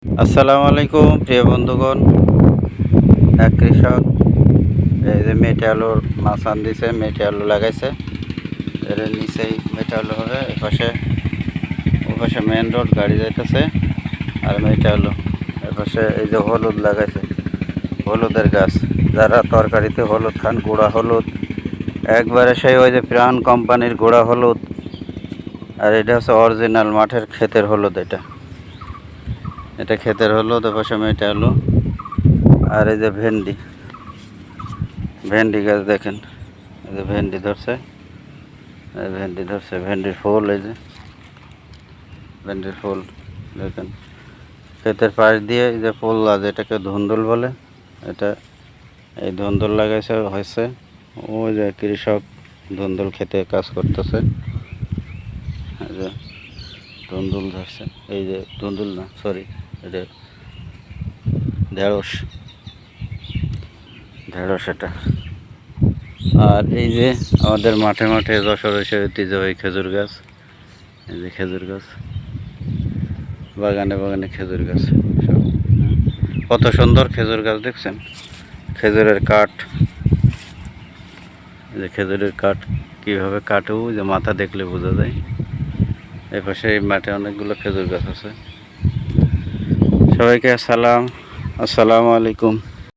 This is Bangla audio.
আসসালামু আলাইকুম প্রিয় বন্ধুগণ। এক কৃষক এই যে মেটে আলুর মাছান দিছে, মেটে আলু লাগাইছে। এর নিচেই মেটে আলু হবে। ওপাশে মেন রোড, গাড়ি যাইতেছে। আর মেটে আলু এপাশে এই যে হলুদ লাগাইছে, হলুদের গাছ। যারা তরকারিতে হলুদ খান, গুঁড়া হলুদ একবারে সেই ওই যে প্রাণ কোম্পানির গুঁড়া হলুদ। আর এটা হচ্ছে অরিজিনাল মাঠের ক্ষেতের হলুদ। এটা ক্ষেতের হলুদ। এপাশে মেটে আলু। আর এই যে ভেন্ডি গাছ দেখেন, এই যে ভেন্ডি ধরছে, ভেন্ডির ফুল। এই যে ভেন্ডির ফুল দেখেন, ক্ষেতের পাশ দিয়ে এই যে পোল্লা, যেটাকে ধুন্দুল বলে, এটা এই ধুন্দুল লাগাইছে হয়েছে। ওই যে কৃষক ধুন্দুল খেতে কাজ করতেছে। এই যে ধুন্দুল ধরছে, এই যে ধুন্দুল না, সরি, এটা ঢেঁড়স। এটা। আর এই যে আমাদের মাঠে মাঠে যশোরের সেই ঐতিহ্যবাহী খেজুর গাছ। এই যে খেজুর গাছ, বাগানে বাগানে খেজুর গাছ সব। কত সুন্দর খেজুর গাছ দেখছেন। খেজুরের কাঠ, এই যে খেজুরের কাঠ কীভাবে কাটে, যে মাথা দেখলে বোঝা যায়। এই পাশে এই মাঠে অনেকগুলো খেজুর গাছ আছে। সবাইকে আসসালামু আলাইকুম।